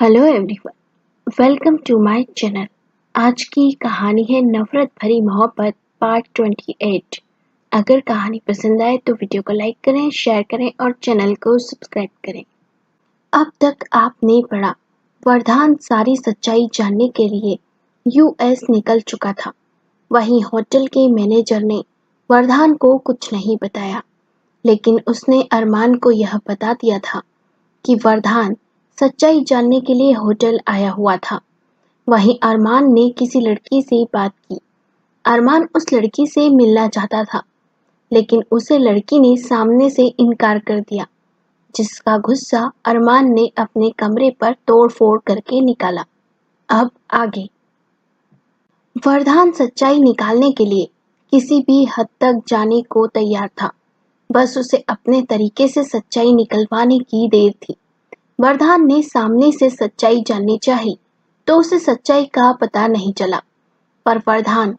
Hello everyone, welcome to my channel. आज की कहानी है नफरत भरी मोहब्बत पार्ट 28। अगर कहानी पसंद आए तो वीडियो को लाइक करें, शेयर करें और चैनल को सब्सक्राइब करें। अब तक आपने पढ़ा, वरदान सारी सच्चाई जानने के लिए यूएस निकल चुका था। वहीं होटल के मैनेजर ने वरदान को कुछ नहीं बताया, लेकिन उसने अरमान को यह बता दिया था कि वरदान सच्चाई जानने के लिए होटल आया हुआ था। वहीं अरमान ने किसी लड़की से बात की। अरमान उस लड़की से मिलना चाहता था, लेकिन उसे लड़की ने सामने से इनकार कर दिया, जिसका गुस्सा अरमान ने अपने कमरे पर तोड़-फोड़ करके निकाला। अब आगे। वरदान सच्चाई निकालने के लिए किसी भी हद तक जाने को तैयार था। बस उसे अपने तरीके से सच्चाई निकलवाने की देर थी। वरदान ने सामने से सच्चाई जाननी चाही, तो उसे सच्चाई का पता नहीं चला, पर वरदान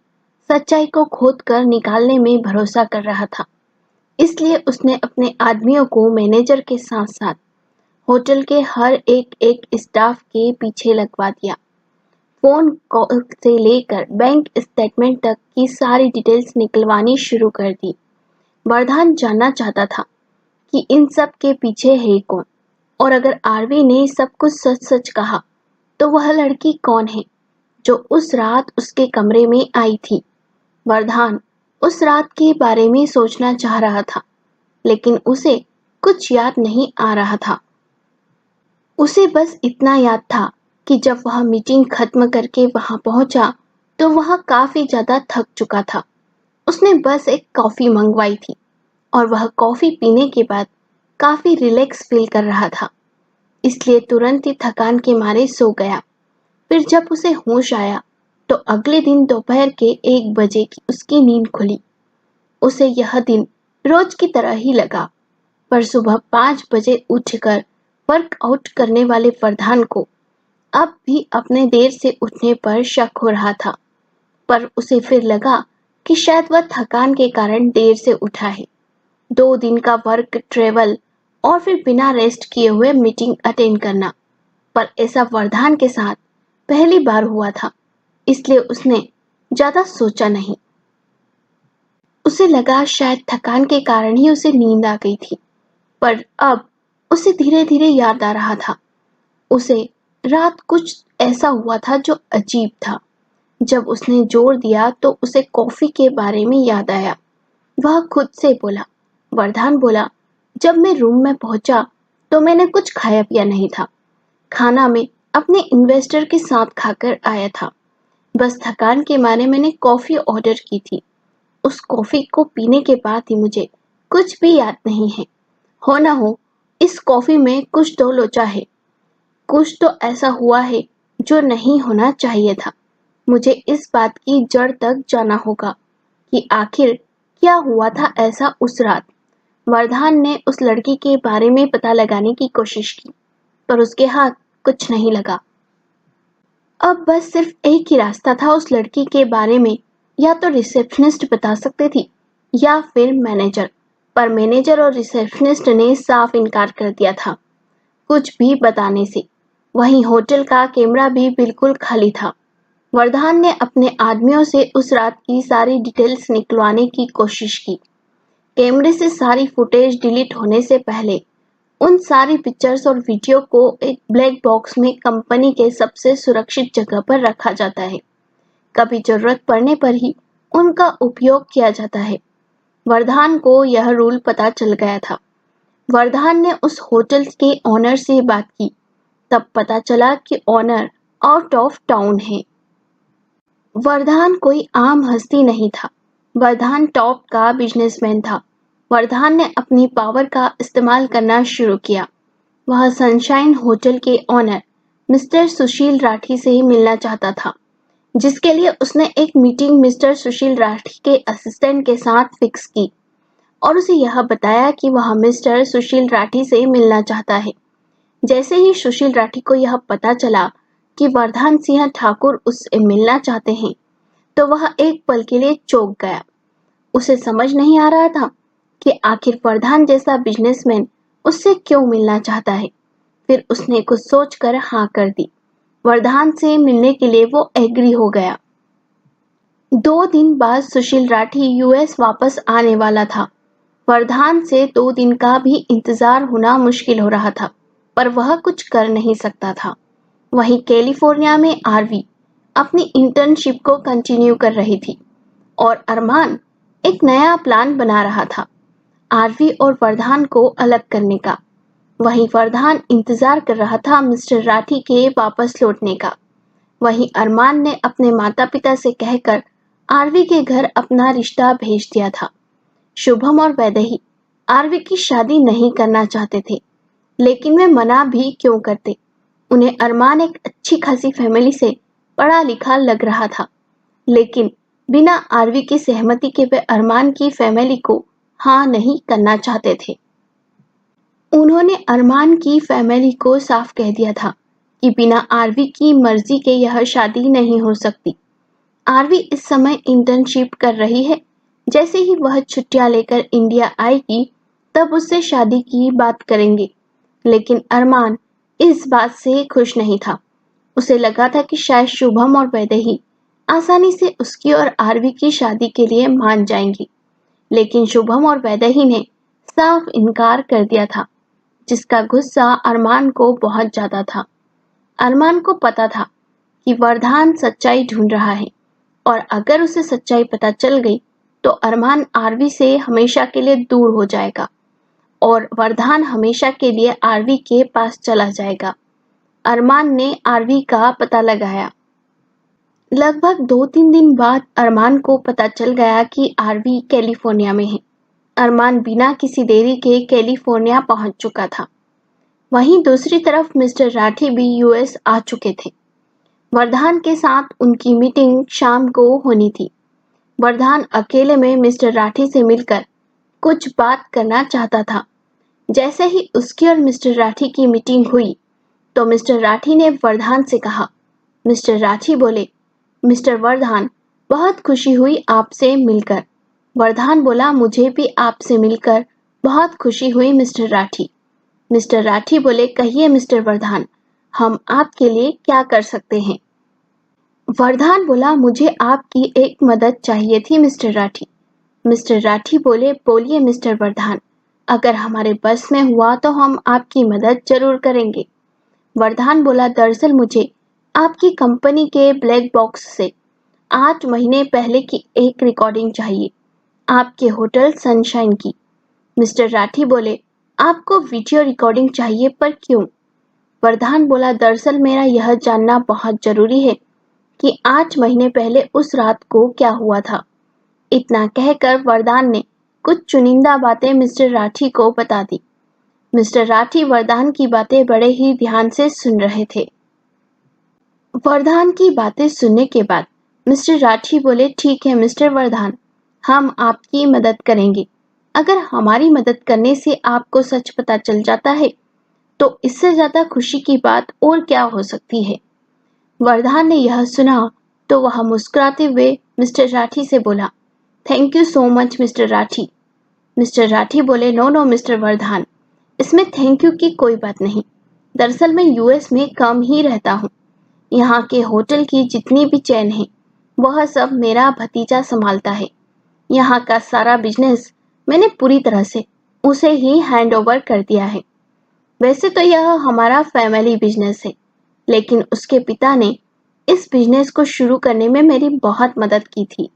सच्चाई को खोदकर निकालने में भरोसा कर रहा था। इसलिए उसने अपने आदमियों को मैनेजर के साथ-साथ होटल के हर एक स्टाफ के पीछे लगवा दिया। फोन कॉल से लेकर बैंक स्टेटमेंट तक की सारी डिटेल्स निकलवानी शुरू कर दी। वरदान जानना चाहता था कि इन सब के पीछे है कौन, और अगर आरवी ने सब कुछ सच-सच कहा, तो वह लड़की कौन है जो उस रात उसके कमरे में आई थी। वरदान उस रात के बारे में सोचना चाह रहा था, लेकिन उसे कुछ याद नहीं आ रहा था। उसे बस इतना याद था कि जब वह मीटिंग खत्म करके वहां पहुंचा, तो वह काफी ज्यादा थक चुका था। उसने बस एक कॉफी मंगवाई थी और वह कॉफी पीने के बाद काफी रिलैक्स फील कर रहा था, इसलिए तुरंत ही थकान के मारे सो गया। फिर जब उसे होश आया, तो अगले दिन दोपहर के 1 बजे की उसकी नींद खुली। उसे यह दिन रोज की तरह ही लगा, पर सुबह 5 बजे उठकर वर्कआउट करने वाले वरदान को अब भी अपने देर से उठने पर शक हो रहा था। पर उसे फिर लगा कि शायद वह थकान के कारण देर से उठा है। 2 दिन का वर्क ट्रेवल और फिर बिना रेस्ट किए हुए मीटिंग अटेंड करना, पर ऐसा वरदान के साथ पहली बार हुआ था, इसलिए उसने ज्यादा सोचा नहीं। उसे लगा शायद थकान के कारण ही उसे नींद आ गई थी, पर अब उसे धीरे-धीरे याद आ रहा था। उसे रात कुछ ऐसा हुआ था जो अजीब था। जब उसने जोर दिया तो उसे कॉफी के बारे में याद आया। वह खुद से बोला। वरदान बोला, जब मैं रूम में पहुंचा तो मैंने कुछ खाया पिया नहीं था। खाना मैं अपने इन्वेस्टर के साथ खाकर आया था। बस थकान के मारे मैंने कॉफी ऑर्डर की थी। उस कॉफी को पीने के बाद ही मुझे कुछ भी याद नहीं है। हो ना हो, इस कॉफी में कुछ तो लोचा है। कुछ तो ऐसा हुआ है जो नहीं होना चाहिए था। मुझे इस बात की जड़ तक जाना होगा कि आखिर क्या हुआ था ऐसा उस रात। वरदान ने उस लड़की के बारे में पता लगाने की कोशिश की, पर उसके हाथ कुछ नहीं लगा। अब बस सिर्फ एक ही रास्ता था उस लड़की के बारे में, या तो रिसेप्शनिस्ट बता सकती थी या फिर मैनेजर, पर मैनेजर और रिसेप्शनिस्ट ने साफ इनकार कर दिया था कुछ भी बताने से। वहीं होटल का कैमरा भी बिल्कुल खाली था। वरदान ने अपने आदमियों से उस रात की सारी डिटेल्स निकलवाने की कोशिश की। कैमरे से सारी फुटेज डिलीट होने से पहले उन सारी पिक्चर्स और वीडियो को एक ब्लैक बॉक्स में कंपनी के सबसे सुरक्षित जगह पर रखा जाता है। कभी जरूरत पड़ने पर ही उनका उपयोग किया जाता है। वरदान को यह रूल पता चल गया था। वरदान ने उस होटल के ओनर से बात की, तब पता चला कि ओनर आउट ऑफ टाउन है। वरदान कोई आम हस्ती नहीं था। वरदान टॉप का बिजनेसमैन था। वरदान ने अपनी पावर का इस्तेमाल करना शुरू किया। वह सनशाइन होटल के ओनर मिस्टर सुशील राठी से मिलना चाहता था, जिसके लिए उसने एक मीटिंग मिस्टर सुशील राठी के असिस्टेंट के साथ फिक्स की और उसे यह बताया कि वह मिस्टर सुशील राठी से मिलना चाहता है। जैसे ही सुशील राठी को यह पता चला कि वरदान सिंह ठाकुर उससे मिलना चाहते हैं, तो वह एक पल के लिए चौंक गया। उसे समझ नहीं आ रहा था कि आखिर वरदान जैसा बिजनेसमैन उससे क्यों मिलना चाहता है। फिर उसने कुछ सोचकर हाँ कर दी। वरदान से मिलने के लिए वो एग्री हो गया। 2 दिन बाद सुशील राठी यूएस वापस आने वाला था। वरदान से 2 दिन का भी इंतजार होना मुश्किल हो रहा था, पर वह कुछ कर नहीं सकता था। वहीं कैलिफोर्निया में आरवी अपनी इंटर्नशिप को कंटिन्यू कर रही थी और अरमान एक नया प्लान बना रहा था आरवी और वरदान को अलग करने का। वहीं वरदान इंतजार कर रहा था मिस्टर राठी के वापस लौटने का। वहीं अरमान ने अपने माता पिता से कहकर आरवी के घर अपना रिश्ता भेज दिया था। शुभम और वैदेही आरवी की शादी नहीं करना चाहते थे, लेकिन वे मना भी क्यों करते। उन्हें अरमान एक अच्छी खासी फैमिली से पढ़ा लिखा लग रहा था, लेकिन बिना आरवी की सहमति के वे अरमान की फैमिली को हाँ नहीं करना चाहते थे। उन्होंने अरमान की फैमिली को साफ कह दिया था कि बिना आरवी की मर्जी के यह शादी नहीं हो सकती। आरवी इस समय इंटर्नशिप कर रही है। जैसे ही वह छुट्टियां लेकर इंडिया आएगी, तब उससे शादी की बात करेंगे। लेकिन अरमान इस बात से खुश नहीं था। उसे लगा था कि शायद शुभम और वैदेही आसानी से उसकी और आरवी की शादी के लिए मान जाएंगी, लेकिन शुभम और वैदेही ने साफ इनकार कर दिया था, जिसका गुस्सा अरमान को बहुत ज्यादा था। अरमान को पता था कि वरदान सच्चाई ढूंढ रहा है और अगर उसे सच्चाई पता चल गई तो अरमान आरवी से हमेशा के लिए दूर हो जाएगा और वरदान हमेशा के लिए आरवी के पास चला जाएगा। अरमान ने आरवी का पता लगाया। लगभग 2-3 दिन बाद अरमान को पता चल गया कि आरवी कैलिफोर्निया में है। अरमान बिना किसी देरी के कैलिफोर्निया पहुंच चुका था। वहीं दूसरी तरफ मिस्टर राठी भी यूएस आ चुके थे। वरदान के साथ उनकी मीटिंग शाम को होनी थी। वरदान अकेले में मिस्टर राठी से मिलकर कुछ बात करना चाहता था। जैसे ही उसकी और मिस्टर राठी की मीटिंग हुई, तो मिस्टर राठी ने वरदान से कहा। मिस्टर राठी बोले, मिस्टर वरदान, बहुत खुशी हुई आपसे मिलकर। वरदान बोला, मुझे भी आपसे मिलकर बहुत खुशी हुई मिस्टर राठी। मिस्टर राठी बोले, कहिए मिस्टर वरदान, हम आपके लिए क्या कर सकते हैं। वरदान बोला, मुझे आपकी एक मदद चाहिए थी मिस्टर राठी। मिस्टर राठी बोले, बोलिए मिस्टर वरदान, अगर हमारे बस में हुआ तो हम आपकी मदद जरूर करेंगे। वरदान बोला, दरअसल मुझे आपकी कंपनी के ब्लैक बॉक्स से 8 महीने पहले की एक रिकॉर्डिंग चाहिए, आपके होटल सनशाइन की। मिस्टर राठी बोले, आपको वीडियो रिकॉर्डिंग चाहिए, पर क्यों? वरदान बोला, दरअसल मेरा यह जानना बहुत जरूरी है कि 8 महीने पहले उस रात को क्या हुआ था। इतना कहकर वरदान ने कुछ चुनिंदा बातें मिस्टर राठी को बता दी। मिस्टर राठी वरदान की बातें बड़े ही ध्यान से सुन रहे थे। वरदान की बातें सुनने के बाद मिस्टर राठी बोले, ठीक है मिस्टर वरदान, हम आपकी मदद करेंगे। अगर हमारी मदद करने से आपको सच पता चल जाता है, तो इससे ज्यादा खुशी की बात और क्या हो सकती है। वरदान ने यह सुना तो वह मुस्कुराते हुए मिस्टर राठी से बोला, thank you so much mister Rathi. Mister Rathi बोले, नो नो मिस्टर वरदान, इसमें थैंक यू की कोई बात नहीं। दरअसल मैं यूएस में कम ही रहता हूँ। यहाँ के होटल की जितनी भी चेन है, वह सब मेरा भतीजा संभालता है। यहाँ का सारा बिजनेस मैंने पूरी तरह से उसे ही हैंड ओवर कर दिया है। वैसे तो यह हमारा फैमिली बिजनेस है, लेकिन उसके पिता ने इस बिजनेस को शुरू करने में मेरी बहुत मदद की थी।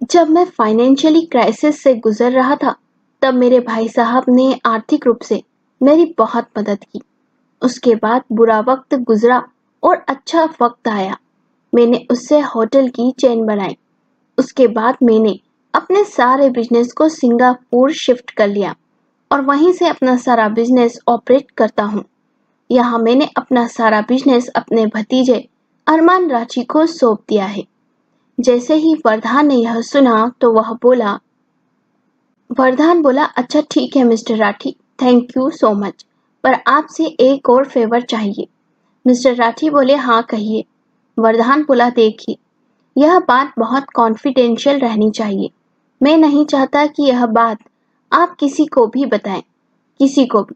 जब मैं फाइनेंशियली क्राइसिस से गुजर रहा था, तब मेरे भाई साहब ने आर्थिक रूप से मेरी बहुत मदद की। उसके बाद बुरा वक्त गुजरा और अच्छा वक्त आया। मैंने उससे होटल की चेन बनाई। उसके बाद मैंने अपने सारे बिजनेस को सिंगापुर शिफ्ट कर लिया और वहीं से अपना सारा बिजनेस ऑपरेट करता हूँ। यहाँ मैंने अपना सारा बिजनेस अपने भतीजे अरमान राठी को सौंप दिया है। जैसे ही वरदान ने यह सुना तो वरदान बोला, अच्छा ठीक है mister Rathi, thank you so much, पर आपसे एक और फेवर चाहिए। मिस्टर राठी बोले, हाँ कहिए। वरदान बोला, देखिए, यह बात बहुत कॉन्फिडेंशियल रहनी चाहिए। मैं नहीं चाहता कि यह बात आप किसी को भी बताएं, किसी को भी।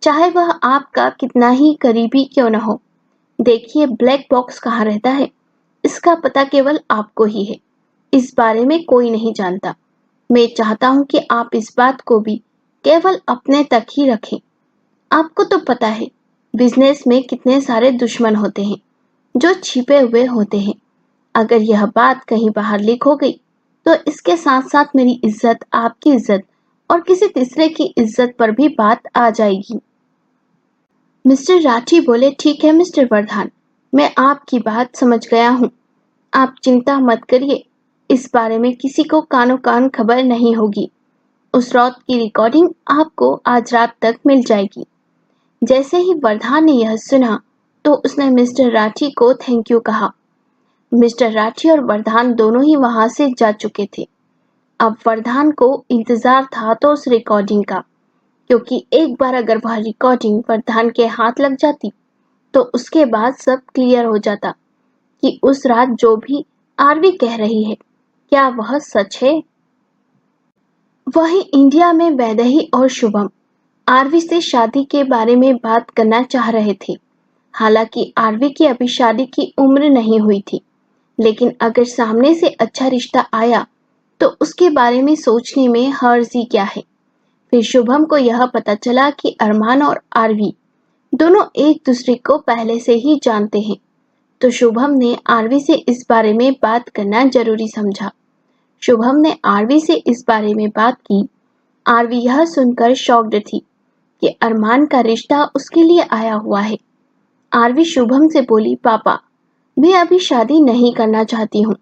चाहे वह आपका कितना ही करीबी क्यों न हो। देखिए, ब्लैक बॉक्स कहाँ रहता है, इसका पता केवल आपको ही है। इस बारे में कोई नहीं जानता। मैं चाहता हूँ कि आप इस बात को भी केवल अपने तक ही रखें। आपको तो पता है, बिजनेस में कितने सारे दुश्मन होते हैं जो छिपे हुए होते हैं। अगर यह बात कहीं बाहर लीक हो गई तो इसके साथ साथ मेरी इज्जत, आपकी इज्जत और किसी तीसरे की इज्जत पर भी बात आ जाएगी। मिस्टर राठी बोले, ठीक है मिस्टर वर्धान, मैं आपकी बात समझ गया हूँ। आप चिंता मत करिए, इस बारे में किसी को कानो कान खबर नहीं होगी। उस रात की रिकॉर्डिंग आपको आज रात तक मिल जाएगी। जैसे ही वर्धान ने यह सुना तो उसने मिस्टर राठी को थैंक यू कहा। मिस्टर राठी और वर्धान दोनों ही वहां से जा चुके थे। अब वर्धान को इंतजार था तो उस रिकॉर्डिंग का, क्योंकि एक बार अगर वह रिकॉर्डिंग वर्धान के हाथ लग जाती तो उसके बाद सब क्लियर हो जाता कि उस रात जो भी आरवी कह रही है क्या वह सच है। वहीं इंडिया में वैदेही और शुभम आरवी से शादी के बारे में बात करना चाह रहे थे। हालांकि आरवी की अभी शादी की उम्र नहीं हुई थी, लेकिन अगर सामने से अच्छा रिश्ता आया तो उसके बारे में सोचने में हर्ज ही क्या है। फिर शुभम को यह पता चला कि अरमान और आरवी दोनों एक दूसरे को पहले से ही जानते हैं, तो शुभम ने आरवी से इस बारे में बात करना जरूरी समझा। शुभम ने आरवी से इस बारे में बात की। आरवी यह सुनकर शॉक्ड थी कि अरमान का रिश्ता उसके लिए आया हुआ है। आरवी शुभम से बोली, पापा, मैं अभी शादी नहीं करना चाहती हूँ।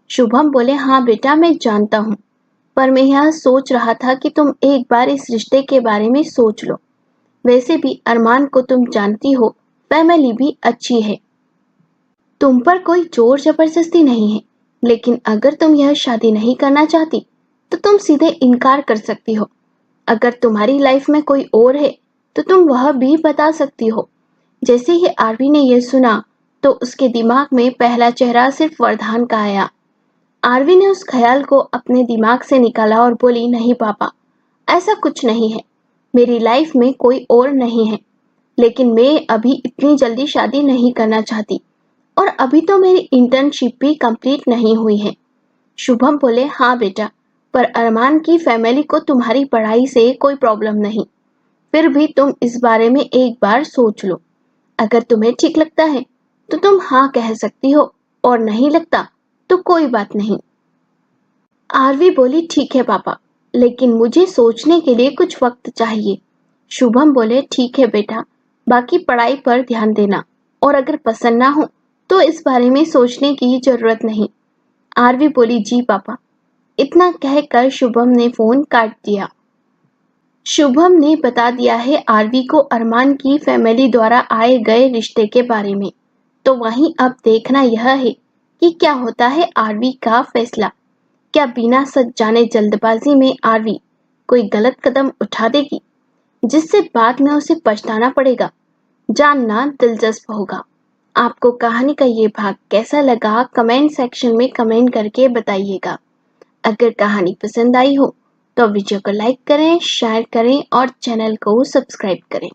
शुभम बोले, हाँ बेटा, मैं जानता हूँ, पर मैं यह सोच रहा था कि तुम एक बार इस रिश्ते के बारे में सोच लो। वैसे भी अरमान को तुम जानती हो, फैमिली भी अच्छी है, तुम पर कोई जोर जबरदस्ती नहीं है। लेकिन अगर तुम यह शादी नहीं करना चाहती तो तुम सीधे इनकार कर सकती हो। अगर तुम्हारी लाइफ में कोई और है तो तुम वह भी बता सकती हो। जैसे ही आरवी ने यह सुना तो उसके दिमाग में पहला चेहरा सिर्फ वर्धान का आया। आरवी ने उस ख्याल को अपने दिमाग से निकाला और बोली, नहीं पापा, ऐसा कुछ नहीं है। मेरी लाइफ में कोई और नहीं है, लेकिन मैं अभी इतनी जल्दी शादी नहीं करना चाहती और अभी तो मेरी इंटर्नशिप भी कंप्लीट नहीं हुई है। शुभम बोले, हाँ बेटा, पर अरमान की फैमिली को तुम्हारी पढ़ाई से कोई प्रॉब्लम नहीं। फिर भी तुम इस बारे में एक बार सोच लो। अगर तुम्हें ठीक लगता है तो तुम हाँ कह सकती हो, और नहीं लगता तो कोई बात नहीं। आरवी बोली, ठीक है पापा, लेकिन मुझे सोचने के लिए कुछ वक्त चाहिए। शुभम बोले, ठीक है बेटा, बाकी पढ़ाई पर ध्यान देना, और अगर पसंद ना हो तो इस बारे में सोचने की जरूरत नहीं। आरवी बोली, जी पापा। इतना कहकर शुभम ने फोन काट दिया। शुभम ने बता दिया है आरवी को अरमान की फैमिली द्वारा आए गए रिश्ते के बारे में। तो वहीं अब देखना यह है कि क्या होता है आरवी का फैसला। क्या बिना सच जाने जल्दबाजी में आरवी कोई गलत कदम उठा देगी जिससे बाद में उसे पछताना पड़ेगा? जानना दिलचस्प होगा। आपको कहानी का ये भाग कैसा लगा, कमेंट सेक्शन में कमेंट करके बताइएगा। अगर कहानी पसंद आई हो तो वीडियो को लाइक करें, शेयर करें और चैनल को सब्सक्राइब करें।